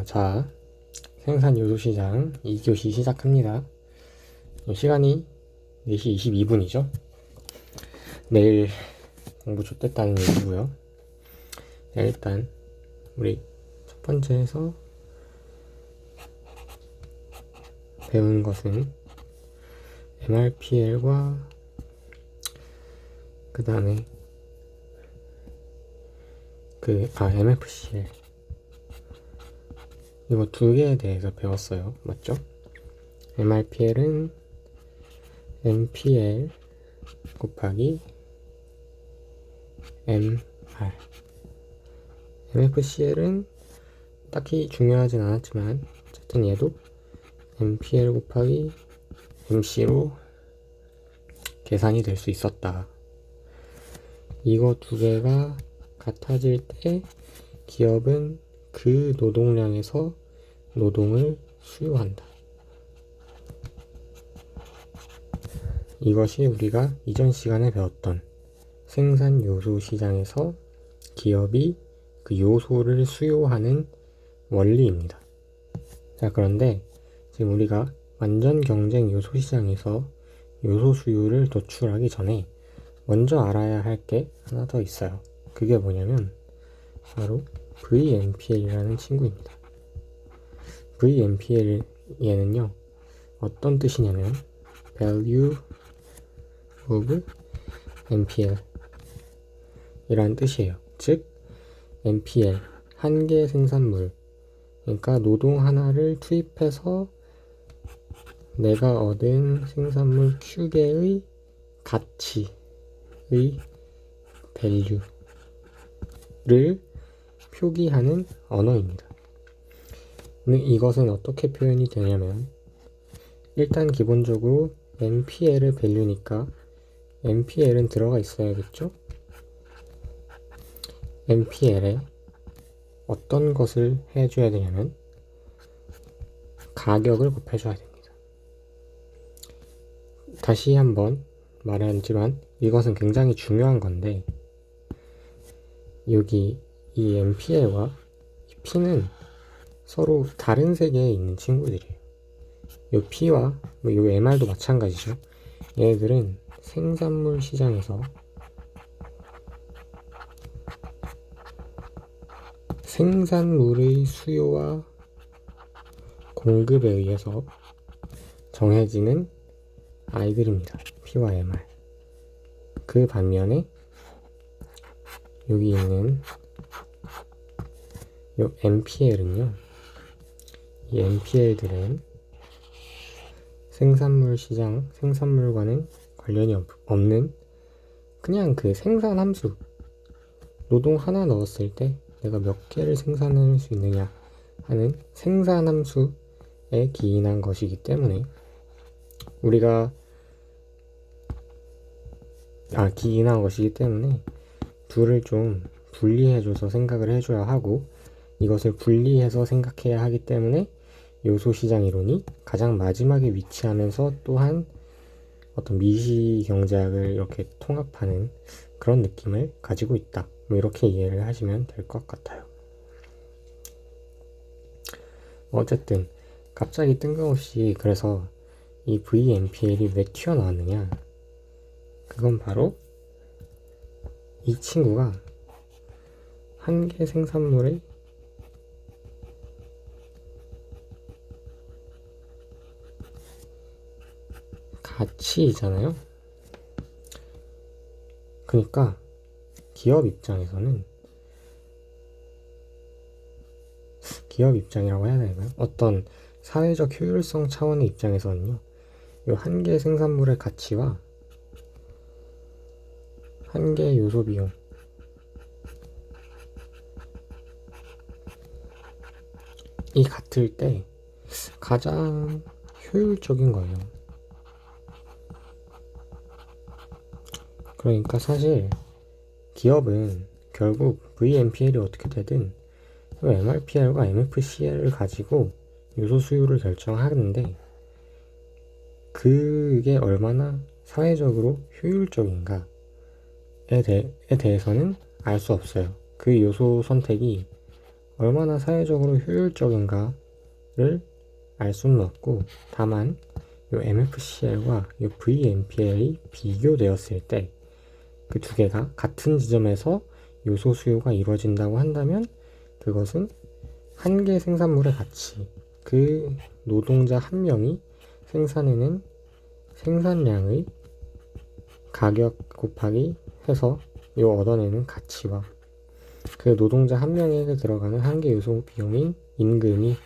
자, 생산 요소 시장 2교시 시작합니다. 시간이 4시 22분이죠. 내일 공부 좋댔다는 얘기고요. 네, 일단 우리 첫 번째에서 배운 것은 MRPL과 그 다음에 MFCL 이거 두 개에 대해서 배웠어요. 맞죠? MRPL은 MPL 곱하기 MR, MFCL은 딱히 중요하진 않았지만 어쨌든 얘도 MPL 곱하기 MC로 계산이 될 수 있었다. 이거 두 개가 같아질 때 기업은 그 노동량에서 노동을 수요한다. 이것이 우리가 이전 시간에 배웠던 생산 요소 시장에서 기업이 그 요소를 수요하는 원리입니다. 자, 그런데 지금 우리가 완전 경쟁 요소 시장에서 요소 수요를 도출하기 전에 먼저 알아야 할 게 하나 더 있어요. 그게 뭐냐면 바로 VMPL이라는 친구입니다. VMPL 얘는요 어떤 뜻이냐면 Value of MPL 이라는 뜻이에요. 즉 MPL 한 개 생산물, 그러니까 노동 하나를 투입해서 내가 얻은 생산물 Q개의 가치의 value를 표기하는 언어입니다. 이것은 어떻게 표현이 되냐면 일단 기본적으로 MPL의 value니까 MPL은 들어가 있어야겠죠? MPL에 어떤 것을 해줘야 되냐면 가격을 곱해줘야 됩니다. 다시 한번 말하지만 이것은 굉장히 중요한 건데 여기 이 MPL과 이 P는 서로 다른 세계에 있는 친구들이에요. 이 P와 이 MR도 마찬가지죠. 얘네들은 생산물 시장에서 생산물의 수요와 공급에 의해서 정해지는 아이들입니다. P와 MR. 그 반면에 여기 있는 이 MPL은요, 이 MPL들은 생산물 시장, 생산물과는 관련이 없는 그냥 그 생산 함수, 노동 하나 넣었을 때 내가 몇 개를 생산할 수 있느냐 하는 생산 함수에 기인한 것이기 때문에 우리가 기인한 것이기 때문에 둘을 좀 분리해줘서 생각을 해줘야 하고 이것을 분리해서 생각해야 하기 때문에 요소시장 이론이 가장 마지막에 위치하면서 또한 어떤 미시경제학을 이렇게 통합하는 그런 느낌을 가지고 있다. 뭐 이렇게 이해를 하시면 될 것 같아요. 어쨌든 갑자기 뜬금없이 그래서 이 VMPL이 왜 튀어나왔느냐, 그건 바로 이 친구가 한 개 생산물의 가치이잖아요. 그러니까 기업 입장이라고 해야 되나요? 어떤 사회적 효율성 차원의 입장에서는요, 이 한 개 생산물의 가치와 한 개 요소 비용 이 같을 때 가장 효율적인 거예요. 그러니까 사실 기업은 결국 VMPL이 어떻게 되든 MRPL과 MFCL을 가지고 요소 수요를 결정하는데 그게 얼마나 사회적으로 효율적인가에 대해서는 알 수 없어요. 그 요소 선택이 얼마나 사회적으로 효율적인가를 알 수는 없고, 다만 이 MFCL과 이 VMPL이 비교되었을 때 그 두 개가 같은 지점에서 요소 수요가 이루어진다고 한다면 그것은 한 개 생산물의 가치, 그 노동자 한 명이 생산해낸 생산량의 가격 곱하기 해서 요 얻어내는 가치와 그 노동자 한 명에게 들어가는 한 개 요소 비용인 임금이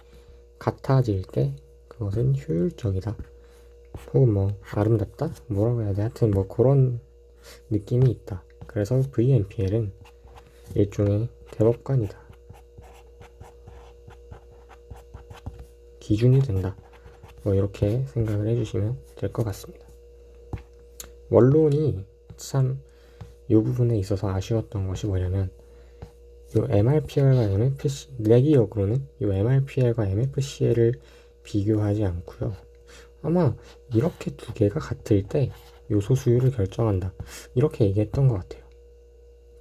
같아질 때 그것은 효율적이다. 혹은 뭐 아름답다? 뭐라고 해야 돼? 하여튼 뭐 그런 느낌이 있다. 그래서 VMPL은 일종의 대법관이다. 기준이 된다. 뭐 이렇게 생각을 해주시면 될 것 같습니다. 원론이 참 이 부분에 있어서 아쉬웠던 것이 뭐냐면 이 MRPL과 MFC, 내 기억으로는 이 MRPL과 MFCL을 비교하지 않고요. 아마 이렇게 두 개가 같을 때 요소 수요를 결정한다. 이렇게 얘기했던 것 같아요.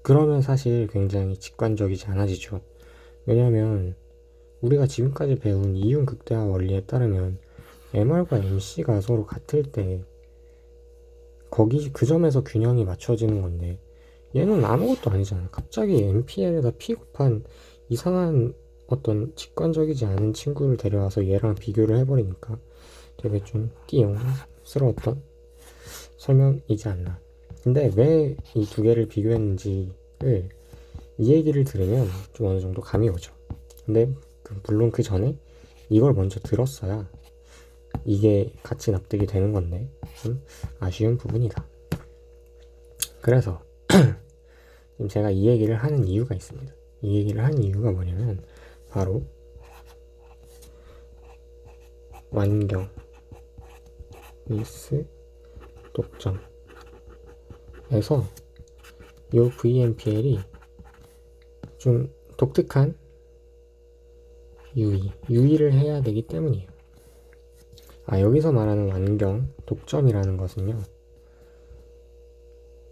그러면 사실 굉장히 직관적이지 않아지죠. 왜냐하면 우리가 지금까지 배운 이윤 극대화 원리에 따르면 MR과 MC가 서로 같을 때 거기 그 점에서 균형이 맞춰지는 건데 얘는 아무것도 아니잖아요. 갑자기 MPL에다 P 곱한 이상한 어떤 직관적이지 않은 친구를 데려와서 얘랑 비교를 해버리니까 되게 좀 띠용스러웠던 설명이지 않나. 근데 왜 이 두 개를 비교했는지를 이 얘기를 들으면 좀 어느 정도 감이 오죠. 근데 물론 그 전에 이걸 먼저 들었어야 이게 같이 납득이 되는 건데 좀 아쉬운 부분이다. 그래서 지금 제가 이 얘기를 하는 이유가 있습니다. 이 얘기를 하는 이유가 뭐냐면 바로 완경 미스 독점에서 이 VMPL이 좀 독특한 유의를 해야 되기 때문이에요. 여기서 말하는 완경 독점이라는 것은요,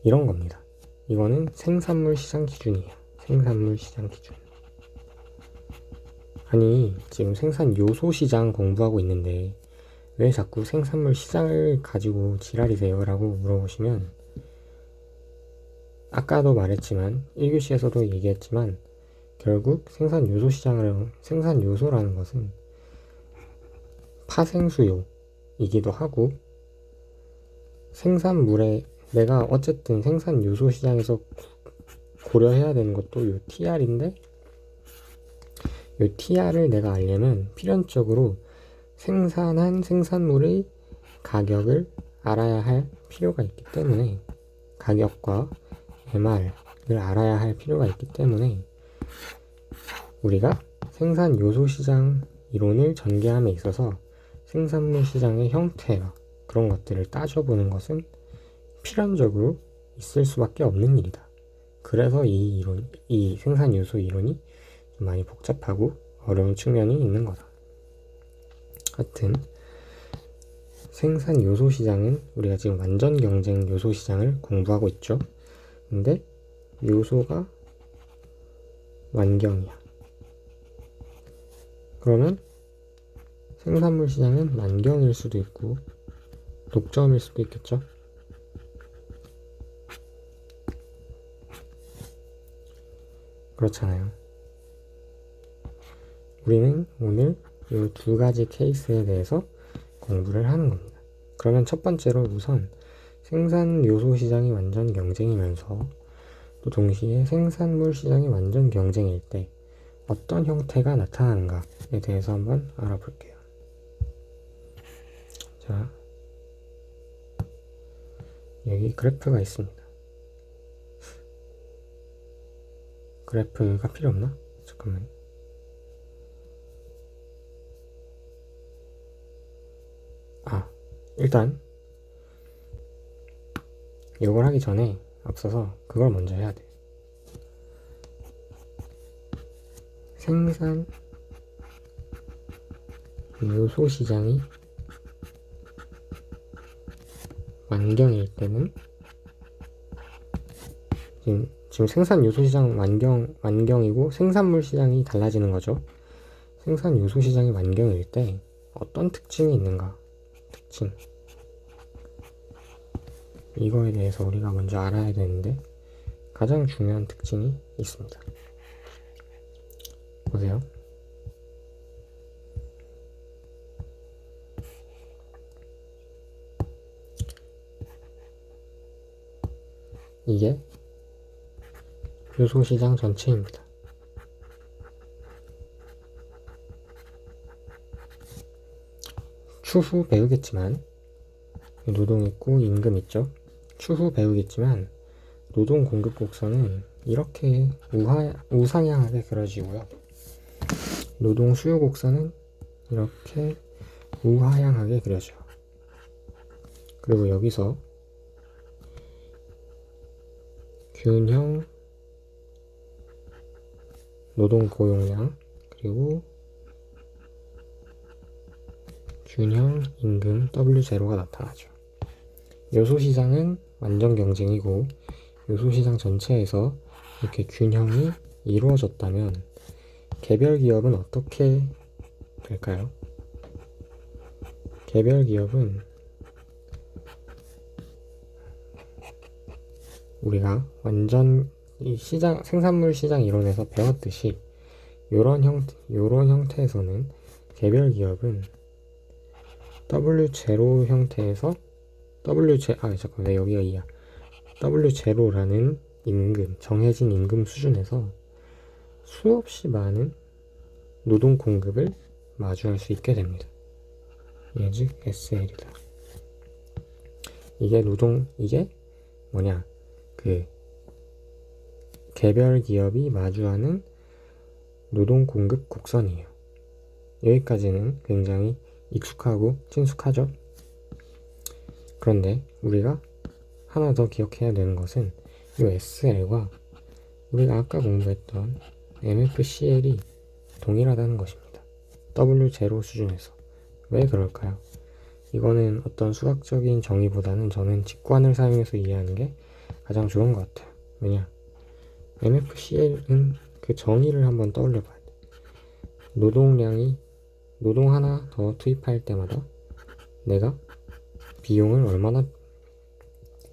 이런 겁니다. 이거는 생산물 시장 기준이에요. 생산물 시장 기준. 아니, 지금 생산 요소 시장 공부하고 있는데 왜 자꾸 생산물 시장을 가지고 지랄이세요? 라고 물어보시면, 아까도 말했지만 1교시에서도 얘기했지만 결국 생산 요소 시장을, 생산 요소라는 것은 파생 수요이기도 하고, 생산물에 내가 어쨌든 생산 요소 시장에서 고려해야 되는 것도 요 TR인데, 요 TR을 내가 알려면 필연적으로 생산한 생산물의 가격을 알아야 할 필요가 있기 때문에, 가격과 MR을 알아야 할 필요가 있기 때문에 우리가 생산 요소 시장 이론을 전개함에 있어서 생산물 시장의 형태와 그런 것들을 따져보는 것은 필연적으로 있을 수밖에 없는 일이다. 그래서 이 생산 요소 이론이 좀 많이 복잡하고 어려운 측면이 있는 거다. 하여튼 생산 요소 시장은 우리가 지금 완전 경쟁 요소 시장을 공부하고 있죠. 근데 요소가 완경이야. 그러면 생산물 시장은 만경일 수도 있고 독점일 수도 있겠죠. 그렇잖아요. 우리는 오늘 이 두 가지 케이스에 대해서 공부를 하는 겁니다. 그러면 첫 번째로 우선 생산 요소 시장이 완전 경쟁이면서 또 동시에 생산물 시장이 완전 경쟁일 때 어떤 형태가 나타나는가에 대해서 한번 알아볼게요. 자, 여기 그래프가 있습니다. 그래프가 필요 없나? 잠깐만. 일단 이걸 하기 전에 앞서서 그걸 먼저 해야 돼. 생산 요소 시장이 완경일 때는 지금 지금 생산 요소 시장 완경이고 생산물 시장이 달라지는 거죠. 생산 요소 시장이 완경일 때 어떤 특징이 있는가? 특징. 이거에 대해서 우리가 먼저 알아야 되는데 가장 중요한 특징이 있습니다. 보세요. 이게 요소 시장 전체입니다. 추후 배우겠지만 노동 있고 임금 있죠. 추후 배우겠지만 노동 공급 곡선은 이렇게 우상향하게 그려지고요. 노동 수요 곡선은 이렇게 우하향하게 그려져요. 그리고 여기서 균형 노동 고용량 그리고 균형 임금 W0가 나타나죠. 요소시장은 완전 경쟁이고 요소시장 전체에서 이렇게 균형이 이루어졌다면 개별 기업은 어떻게 될까요? 개별 기업은 우리가 완전 이 생산물 시장 이론에서 배웠듯이 요런 형태에서는 개별 기업은 W0 형태에서 잠깐만, 여기가 2야. W0라는 임금, 정해진 임금 수준에서 수없이 많은 노동 공급을 마주할 수 있게 됩니다. 이게 즉 SL이다. 이게 뭐냐? 개별 기업이 마주하는 노동 공급 곡선이에요. 여기까지는 굉장히 익숙하고 친숙하죠? 그런데 우리가 하나 더 기억해야 되는 것은 이 SL과 우리가 아까 공부했던 MFCL이 동일하다는 것입니다. W0 수준에서. 왜 그럴까요? 이거는 어떤 수학적인 정의보다는 저는 직관을 사용해서 이해하는 게 가장 좋은 것 같아요. 왜냐? MFCL은 그 정의를 한번 떠올려 봐야 돼. 노동 하나 더 투입할 때마다 내가 비용을 얼마나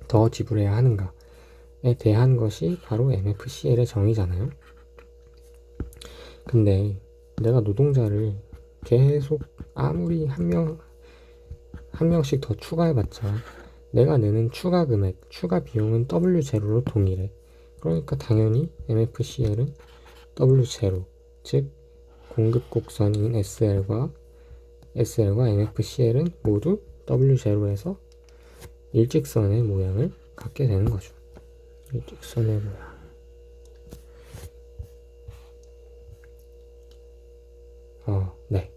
더 지불해야 하는가에 대한 것이 바로 MFCL의 정의잖아요. 근데 내가 노동자를 계속 아무리 한 명씩 더 추가해봤자 내가 내는 추가 금액, 추가 비용은 W0로 동일해. 그러니까 당연히 MFCL은 W0, 즉 공급 곡선인 SL과 MFCL은 모두 W0에서 일직선의 모양을 갖게 되는 거죠. 일직선의 모양. 네.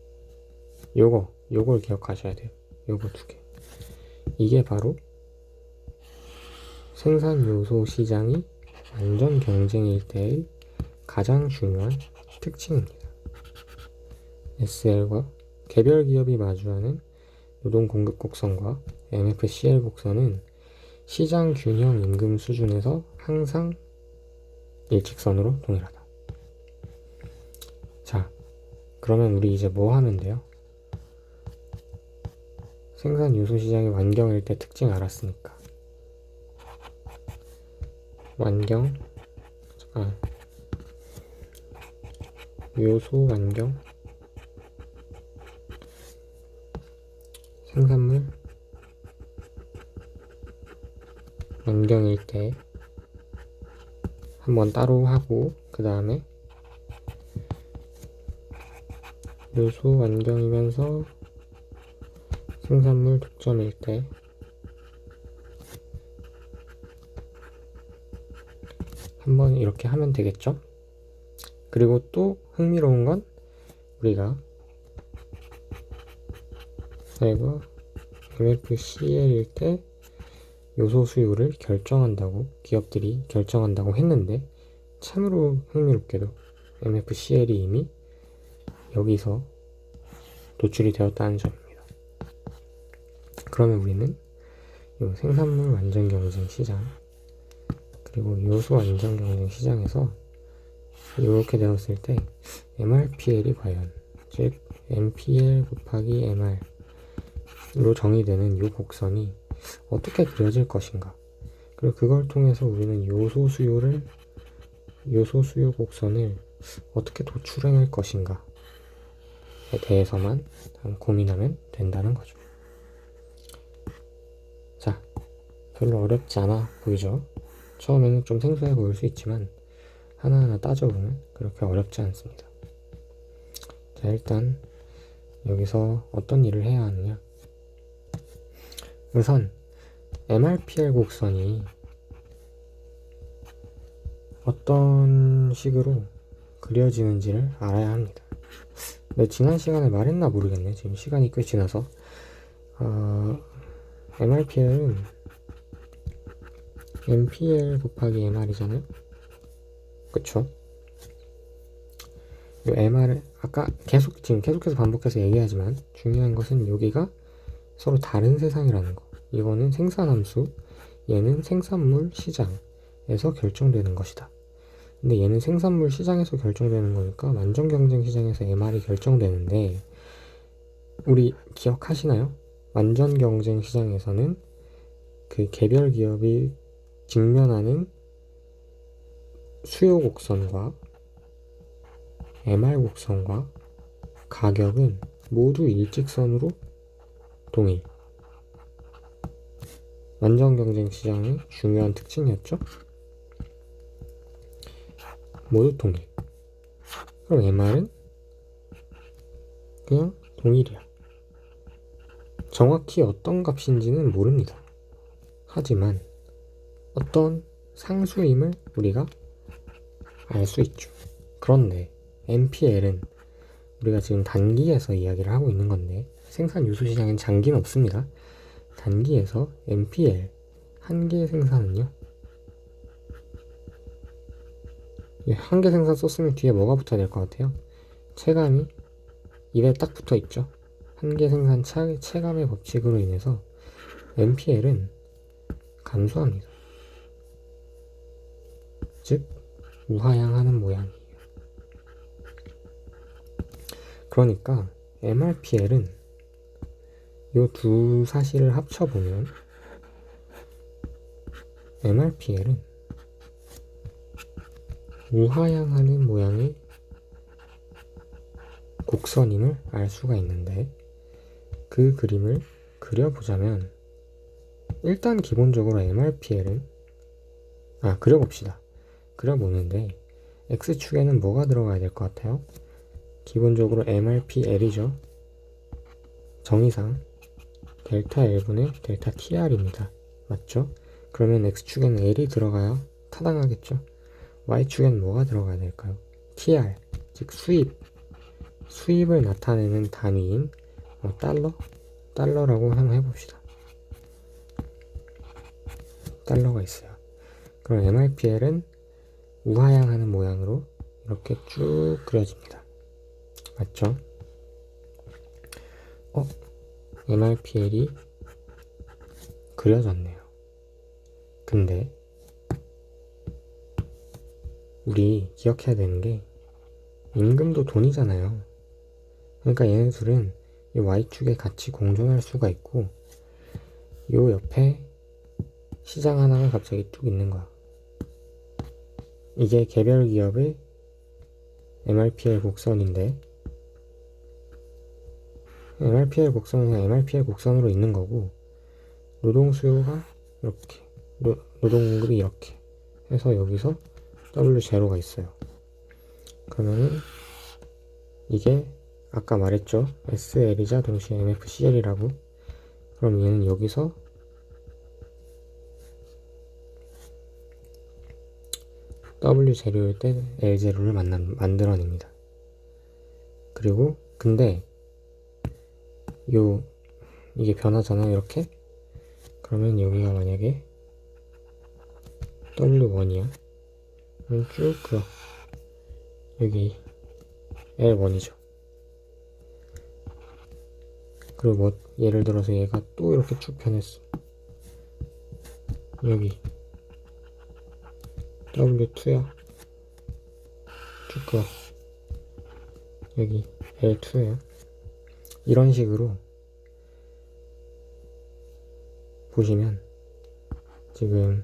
요걸 기억하셔야 돼요. 요거 두 개. 이게 바로 생산 요소 시장이 완전 경쟁일 때의 가장 중요한 특징입니다. SL과 개별 기업이 마주하는 노동 공급 곡선과 MFCL 곡선은 시장 균형 임금 수준에서 항상 일직선으로 동일하다. 자, 그러면 우리 이제 뭐 하면 돼요? 생산 요소 시장이 완경일 때 특징 알았으니까. 요소 완경 생산물 완경일 때 한번 따로 하고 그 다음에 요소 완경이면서 생산물 독점일 때 한번 이렇게 하면 되겠죠? 그리고 또 흥미로운 건 우리가 SL과 MFCL일 때 요소 수요를 기업들이 결정한다고 했는데 참으로 흥미롭게도 MFCL이 이미 여기서 도출이 되었다는 점입니다. 그러면 우리는 이 생산물 완전 경쟁 시장, 그 그리고 요소 안정 경쟁 시장에서 이렇게 되었을 때 MRPL이 과연, 즉 MPL 곱하기 MR로 정의되는 이 곡선이 어떻게 그려질 것인가, 그리고 그걸 통해서 우리는 요소 수요 곡선을 어떻게 도출해낼 것인가에 대해서만 고민하면 된다는 거죠. 자, 별로 어렵지 않아 보이죠? 처음에는 좀 생소해 보일 수 있지만 하나하나 따져보면 그렇게 어렵지 않습니다. 자, 일단 여기서 어떤 일을 해야 하느냐, 우선 MRPL 곡선이 어떤 식으로 그려지는지를 알아야 합니다. 근데 지난 시간에 말했나 모르겠네. 지금 시간이 꽤 지나서 MRPL은 MPL 곱하기 MR이잖아요. 그쵸? 이 MR을 아까 계속해서 반복해서 얘기하지만 중요한 것은 여기가 서로 다른 세상이라는 거. 이거는 생산함수, 얘는 생산물 시장에서 결정되는 것이다. 근데 얘는 생산물 시장에서 결정되는 거니까 완전 경쟁 시장에서 MR이 결정되는데, 우리 기억하시나요? 완전 경쟁 시장에서는 그 개별 기업이 직면하는 수요 곡선과 MR 곡선과 가격은 모두 일직선으로 동일. 완전 경쟁 시장의 중요한 특징이었죠? 모두 동일. 그럼 MR은 그냥 동일이야. 정확히 어떤 값인지는 모릅니다. 하지만 어떤 상수임을 우리가 알 수 있죠. 그런데 MPL은 우리가 지금 단기에서 이야기를 하고 있는 건데, 생산 요소 시장엔 장기는 없습니다. 단기에서 MPL 한 개 생산은요, 한 개 생산 썼으면 뒤에 뭐가 붙어야 될 것 같아요? 체감이 입에 딱 붙어 있죠. 한 개 생산 체감의 법칙으로 인해서 MPL은 감소합니다. 즉 우하향하는 모양이에요. 그러니까 MRPL은 이 두 사실을 합쳐보면 MRPL은 우하향하는 모양의 곡선임을 알 수가 있는데, 그 그림을 그려보자면 일단 기본적으로 MRPL은 그려봅시다. 그려보는데 X축에는 뭐가 들어가야 될 것 같아요? 기본적으로 MRPL이죠. 정의상 델타 L분의 델타 TR입니다. 맞죠? 그러면 X축에는 L이 들어가야 타당하겠죠? Y축에는 뭐가 들어가야 될까요? TR, 즉 수입을 나타내는 단위인 달러라고 한번 해봅시다. 달러가 있어요. 그럼 MRPL은 우하향하는 모양으로 이렇게 쭉 그려집니다. 맞죠? MRPL이 그려졌네요. 근데 우리 기억해야 되는 게 임금도 돈이잖아요. 그러니까 얘네들은 이 Y축에 같이 공존할 수가 있고, 요 옆에 시장 하나가 갑자기 뚝 있는 거야. 이게 개별 기업의 MRPL 곡선인데, MRPL 곡선은 MRPL 곡선으로 있는 거고, 노동 수요가 이렇게, 노동 공급이 이렇게 해서 여기서 W0가 있어요. 그러면은 이게 아까 말했죠. SL이자 동시에 MFCL이라고. 그럼 얘는 여기서 W0일 때 L0를 만들어냅니다. 그리고 근데 이게 변하잖아요. 이렇게. 그러면 여기가 만약에 W1이야. 그럼 쭉 그어. 여기 L1이죠. 그리고 뭐 예를 들어서 얘가 또 이렇게 쭉 변했어. 여기 W2요. 쭉 그어. 여기 L2예요. 이런 식으로 보시면 지금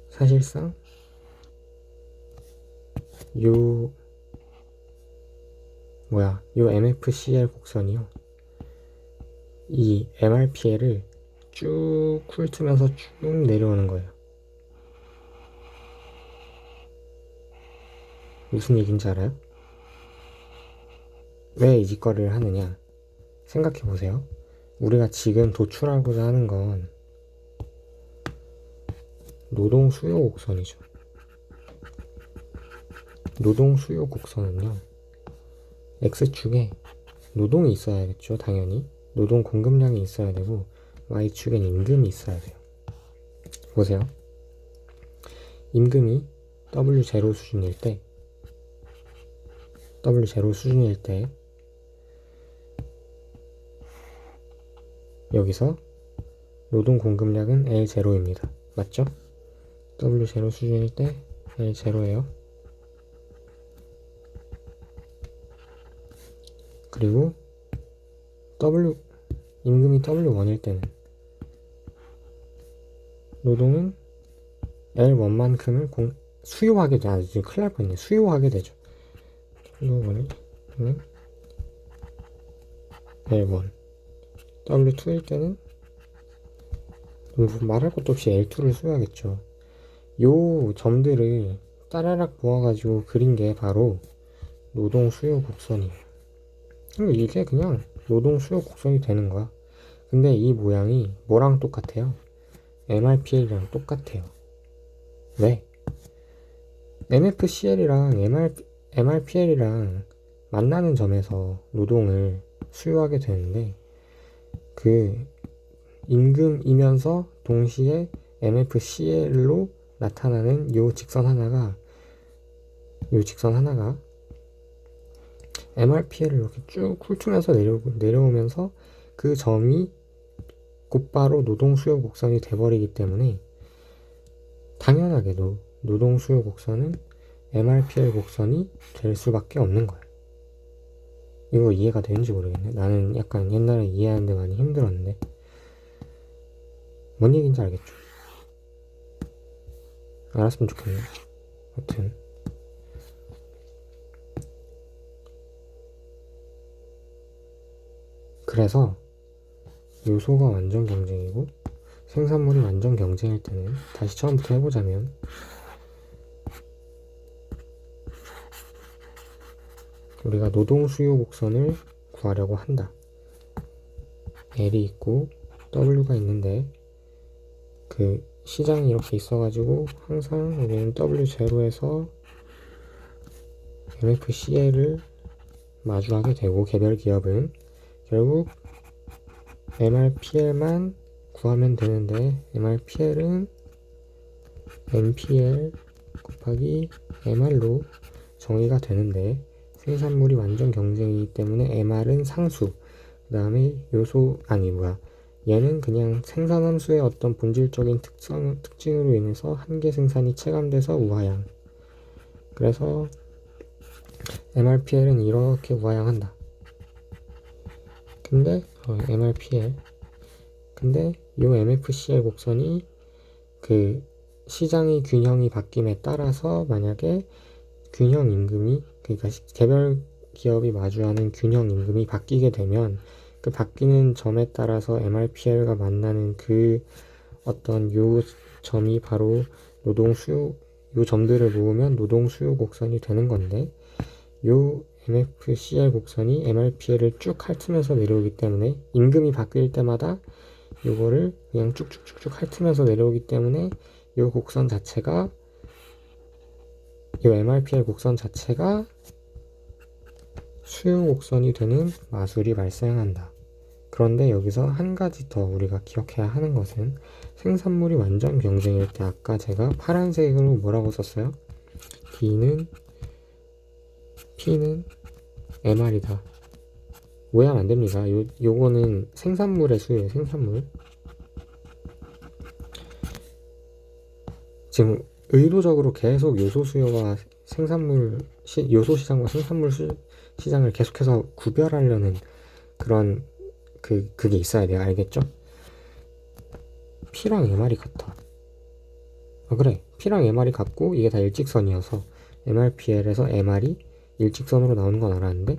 사실상 요 MFCL 곡선이요. 이 MRPL을 쭉 훑으면서 쭉 내려오는 거예요. 무슨 얘기인지 알아요? 왜 이 짓거리를 하느냐? 생각해 보세요. 우리가 지금 도출하고자 하는 건 노동 수요 곡선이죠. 노동 수요 곡선은요, X축에 노동이 있어야겠죠, 당연히. 노동 공급량이 있어야 되고, Y축엔 임금이 있어야 돼요. 보세요. 임금이 W0 수준일 때, 여기서 노동 공급량은 L0입니다. 맞죠? W0 수준일 때 L0예요. 그리고 임금이 W1일 때는 노동은 L1만큼을 수요하게 돼. 지금 큰일 날 뻔했네. 수요하게 되죠. W1일 때는 L1, W2일 때는 말할 것도 없이 L2를 수요하겠죠. 요 점들을 따라락 모아가지고 그린 게 바로 노동 수요 곡선이에요. 이게 그냥 노동 수요 곡선이 되는 거야. 근데 이 모양이 뭐랑 똑같아요? MRPL이랑 똑같아요. 왜? MFCL이랑 MRPL이랑 만나는 점에서 노동을 수요하게 되는데, 그 임금이면서 동시에 MFCL로 나타나는 요 직선 하나가 MRPL을 이렇게 쭉 훑으면서 내려오면서 그 점이 곧바로 노동 수요 곡선이 돼버리기 때문에 당연하게도 노동 수요 곡선은 MRPL 곡선이 될 수밖에 없는 거야. 이거 이해가 되는지 모르겠네. 나는 약간 옛날에 이해하는데 많이 힘들었는데. 뭔 얘기인지 알겠죠? 알았으면 좋겠네. 하여튼 그래서 요소가 완전 경쟁이고 생산물이 완전 경쟁일 때는, 다시 처음부터 해보자면, 우리가 노동 수요 곡선을 구하려고 한다. L이 있고 W가 있는데, 그 시장이 이렇게 있어가지고 항상 우리는 W0에서 MFCL을 마주하게 되고, 개별 기업은 결국 MRPL만 구하면 되는데, MRPL은 MPL 곱하기 MR로 정의가 되는데, 생산물이 완전 경쟁이기 때문에 MR은 상수, 그 다음에 얘는 그냥 생산함수의 어떤 본질적인 특징으로 인해서 한계 생산이 체감돼서 우하향. 그래서 MRPL은 이렇게 우하향한다. 근데 MRPL 근데 요 MFCL 곡선이 그 시장의 균형이 바뀜에 따라서, 만약에 균형 임금이, 그러니까 개별 기업이 마주하는 균형 임금이 바뀌게 되면, 그 바뀌는 점에 따라서 MRPL과 만나는 그 어떤 요 점이 바로 노동 수요, 요 점들을 모으면 노동 수요 곡선이 되는 건데, 요 MFCL 곡선이 MRPL을 쭉 핥으면서 내려오기 때문에, 임금이 바뀔 때마다 요거를 그냥 쭉쭉쭉쭉 핥으면서 내려오기 때문에, 요 곡선 자체가, 요 MRPL 곡선 자체가 수요 곡선이 되는 마술이 발생한다. 그런데 여기서 한 가지 더 우리가 기억해야 하는 것은, 생산물이 완전 경쟁일 때 아까 제가 파란색으로 뭐라고 썼어요? P는 MR이다. 오해하면 안 됩니다. 요거는 생산물의 수예요. 생산물. 지금 의도적으로 계속 요소 수요와 요소 시장과 생산물 시장을 계속해서 구별하려는 그런 그게 있어야 돼요. 알겠죠? P랑 MR이 같아. 그래. P랑 MR이 같고 이게 다 일직선이어서 MRPL에서 MR이 일직선으로 나오는 건 알았는데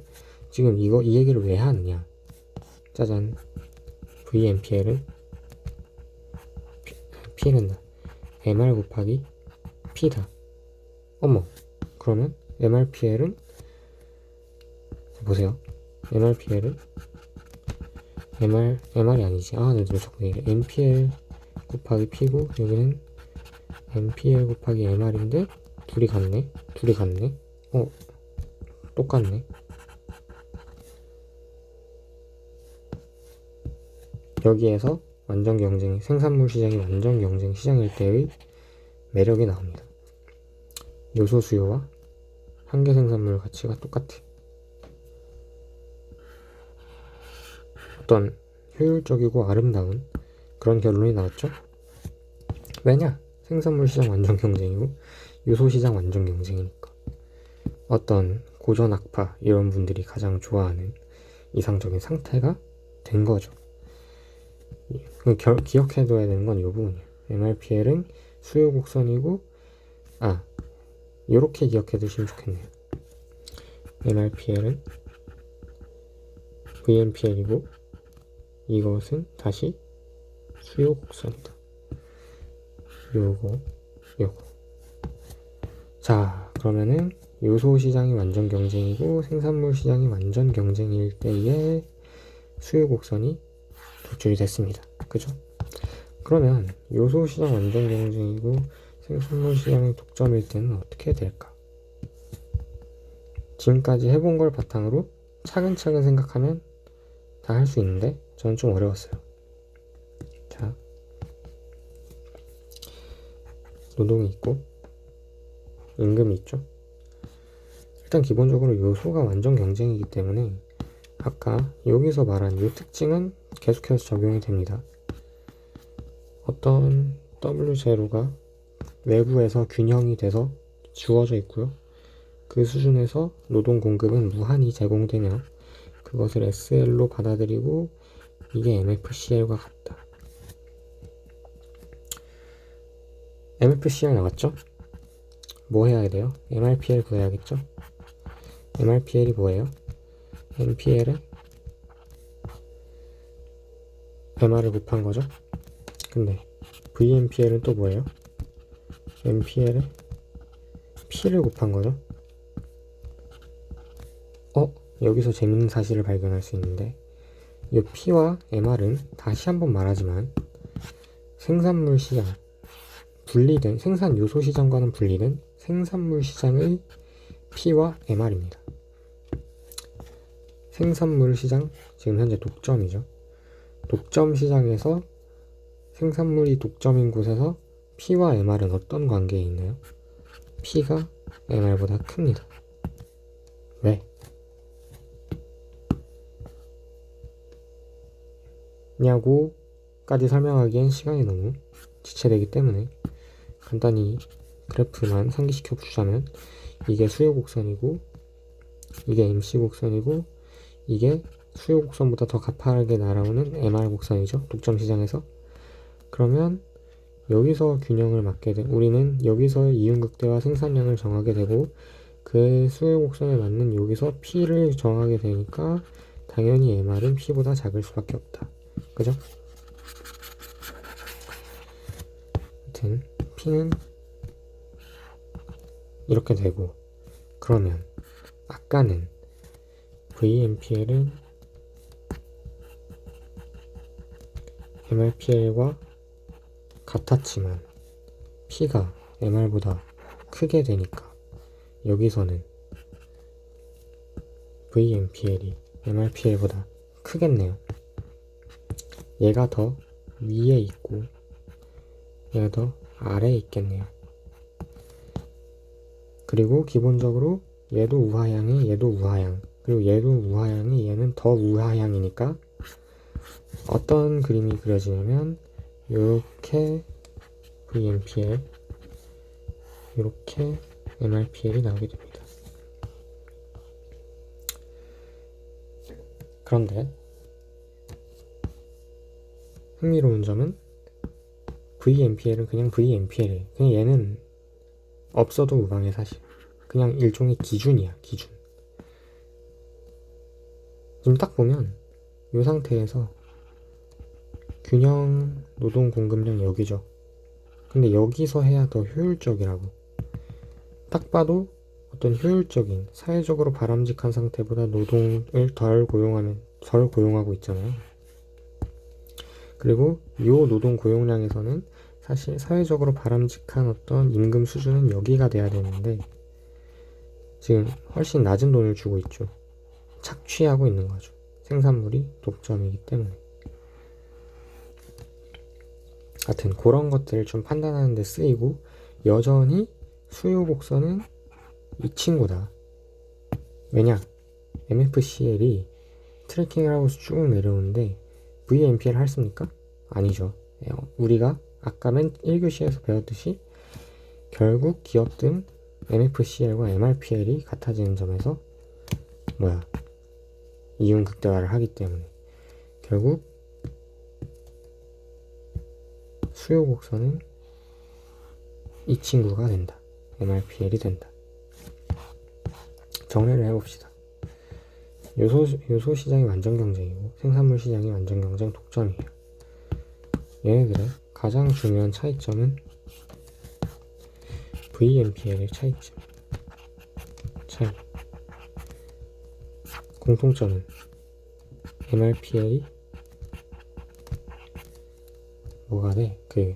지금 이 얘기를 왜 하느냐. 짜잔. VMPL은 P는 MR 곱하기 P다. 어머. 그러면 MRPL은 보세요. MRPL은 MR이 아니지. 내가 자꾸 이래. MPL 곱하기 P고 여기는 MPL 곱하기 MR인데 둘이 같네. 똑같네. 여기에서 완전 경쟁, 생산물 시장이 완전 경쟁 시장일 때의 매력이 나옵니다. 요소 수요와 한계 생산물 가치가 똑같아. 어떤 효율적이고 아름다운 그런 결론이 나왔죠? 왜냐? 생산물 시장 완전 경쟁이고 요소 시장 완전 경쟁이니까. 어떤 고전 악파 이런 분들이 가장 좋아하는 이상적인 상태가 된 거죠. 기억해둬야 되는 건 이 부분이에요. MRPL은 수요 곡선이고 요렇게 기억해두시면 좋겠네요. MRPL은 VMPL이고 이것은 다시 수요 곡선이다. 요거 자, 그러면은 요소 시장이 완전 경쟁이고 생산물 시장이 완전 경쟁일 때의 수요 곡선이 도출이 됐습니다. 그죠? 그러면 요소 시장 완전 경쟁이고 생산물 시장이 독점일 때는 어떻게 될까? 지금까지 해본 걸 바탕으로 차근차근 생각하면 다 할 수 있는데 저는 좀 어려웠어요. 자, 노동이 있고 임금이 있죠. 일단 기본적으로 요소가 완전 경쟁이기 때문에 아까 여기서 말한 이 특징은 계속해서 적용이 됩니다. 어떤 W0가 외부에서 균형이 돼서 주어져 있고요. 그 수준에서 노동 공급은 무한히 제공되며 그것을 SL로 받아들이고 이게 MFCL과 같다. MFCL 나왔죠? 뭐 해야 돼요? MRPL 구해야겠죠? MRPL이 뭐예요? MPL에 MR을 곱한 거죠? 근데 VMPL은 또 뭐예요? MPL에 P를 곱한 거죠? 여기서 재밌는 사실을 발견할 수 있는데 이 P와 MR은 다시 한번 말하지만 생산물 시장 분리된 생산 요소 시장과는 분리된 생산물 시장의 P와 MR입니다. 생산물 시장 지금 현재 독점이죠. 독점 시장에서 생산물이 독점인 곳에서 P와 MR은 어떤 관계에 있나요? P가 MR보다 큽니다. 왜? 냐고까지 설명하기엔 시간이 너무 지체되기 때문에 간단히 그래프만 상기시켜 주자면 이게 수요 곡선이고 이게 MC 곡선이고 이게 수요 곡선보다 더 가파르게 날아오는 MR 곡선이죠. 독점 시장에서. 그러면 여기서 균형을 맞게 돼 우리는 여기서 이윤극대와 생산량을 정하게 되고 그 수요 곡선에 맞는 여기서 P를 정하게 되니까 당연히 MR은 P보다 작을 수밖에 없다. 그죠? 하여튼 P는 이렇게 되고 그러면 아까는 VMPL은 MRPL과 같았지만 P가 MR보다 크게 되니까 여기서는 VMPL이 MRPL보다 크겠네요. 얘가 더 위에 있고 얘가 더 아래에 있겠네요. 그리고 기본적으로 얘도 우하향에 얘도 우하향 그리고 얘도 우하향이 얘는 더 우하향이니까 어떤 그림이 그려지냐면 이렇게 VMPL 이렇게 MRPL이 나오게 됩니다. 그런데 흥미로운 점은 VMPL은 그냥 VMPL이에요. 그냥 얘는 없어도 무방해 사실. 그냥 일종의 기준이야, 기준. 지금 딱 보면 이 상태에서 균형 노동 공급량 여기죠. 근데 여기서 해야 더 효율적이라고. 딱 봐도 어떤 효율적인 사회적으로 바람직한 상태보다 노동을 덜 고용하고 있잖아요. 그리고 이 노동 고용량에서는 사실 사회적으로 바람직한 어떤 임금 수준은 여기가 돼야 되는데 지금 훨씬 낮은 돈을 주고 있죠. 착취하고 있는 거죠. 생산물이 독점이기 때문에. 하여튼 그런 것들을 좀 판단하는 데 쓰이고 여전히 수요 곡선은 이 친구다. 왜냐? MFCL이 트래킹을 하고 쭉 내려오는데 VMPL 할 습니까? 아니죠. 우리가 아까 맨 1교시에서 배웠듯이 결국 기업등 MFCL과 MRPL이 같아지는 점에서 이윤 극대화를 하기 때문에 결국 수요 곡선은 이 친구가 된다. MRPL이 된다. 정리를 해봅시다. 요소 시장이 완전 경쟁이고 생산물 시장이 완전 경쟁 독점이에요. 얘네들의 가장 중요한 차이점은 VMPL의 차이점. 공통점은 MRPL이 뭐가 돼? 그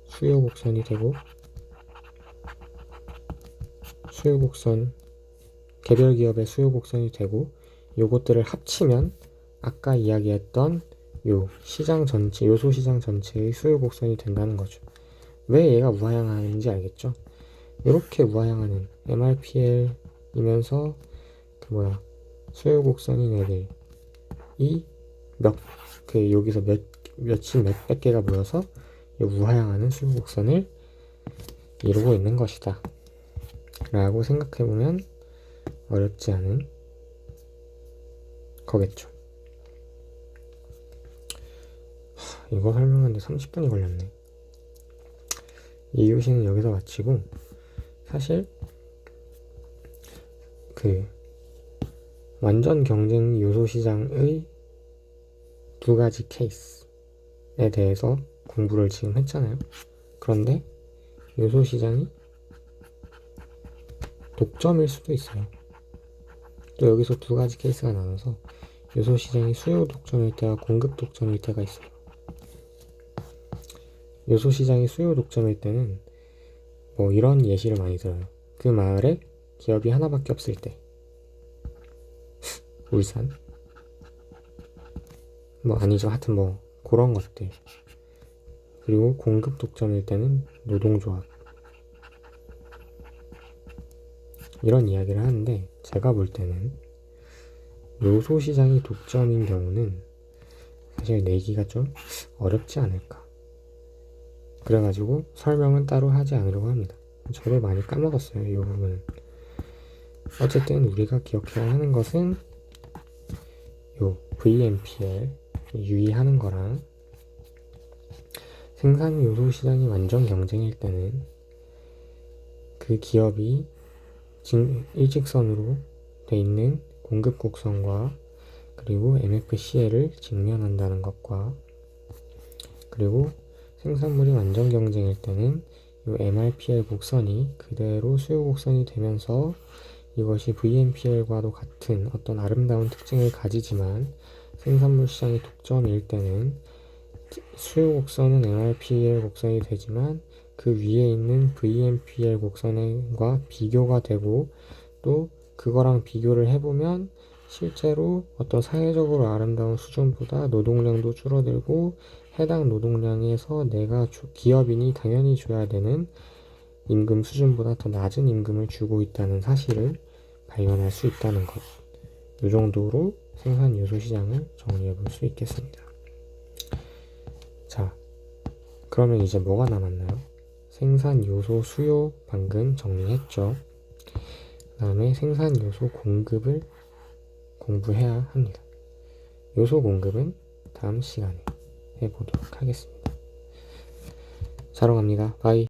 수요 곡선이 되고 수요 곡선 개별 기업의 수요 곡선이 되고 요것들을 합치면 아까 이야기했던 요 시장 전체 요소 시장 전체의 수요 곡선이 된다는 거죠. 왜 얘가 우하향하는지 알겠죠? 이렇게 우하향하는 MRPL이면서 수요 곡선인 애들이 여기서 몇백 개가 모여서 우하향하는 수요 곡선을 이루고 있는 것이다 라고 생각해보면 어렵지 않은 거겠죠. 이거 설명하는데 30분이 걸렸네. 이 교시는 여기서 마치고 사실 완전 경쟁 요소 시장의 두 가지 케이스에 대해서 공부를 지금 했잖아요. 그런데 요소 시장이 독점일 수도 있어요. 또 여기서 두 가지 케이스가 나눠서 요소 시장이 수요 독점일 때와 공급 독점일 때가 있어요. 요소 시장이 수요 독점일 때는 이런 예시를 많이 들어요. 그 마을에 기업이 하나밖에 없을 때, 울산? 아니죠. 하여튼 그런 것들. 그리고 공급 독점일 때는 노동조합. 이런 이야기를 하는데 제가 볼 때는 요소 시장이 독점인 경우는 사실 내기가 좀 어렵지 않을까. 그래가지고 설명은 따로 하지 않으려고 합니다. 저도 많이 까먹었어요, 이 부분은. 어쨌든 우리가 기억해야 하는 것은 요 VMPL 유의하는 거랑 생산 요소 시장이 완전 경쟁일 때는 그 기업이 일직선으로 돼 있는 공급 곡선과 그리고 MFCL을 직면한다는 것과 그리고 생산물이 완전 경쟁일 때는 이 MRPL 곡선이 그대로 수요 곡선이 되면서 이것이 VMPL과도 같은 어떤 아름다운 특징을 가지지만 생산물 시장이 독점일 때는 수요 곡선은 MRPL 곡선이 되지만 그 위에 있는 VMPL 곡선과 비교가 되고 또 그거랑 비교를 해보면 실제로 어떤 사회적으로 아름다운 수준보다 노동량도 줄어들고 해당 노동량에서 내가 기업인이 당연히 줘야 되는 임금 수준보다 더 낮은 임금을 주고 있다는 사실을 발견할 수 있다는 것. 이 정도로 생산 요소 시장을 정리해 볼 수 있겠습니다. 자, 그러면 이제 뭐가 남았나요? 생산 요소 수요 방금 정리했죠. 그 다음에 생산 요소 공급을 공부해야 합니다. 요소 공급은 다음 시간에 해보도록 하겠습니다. 자러 갑니다. 바이.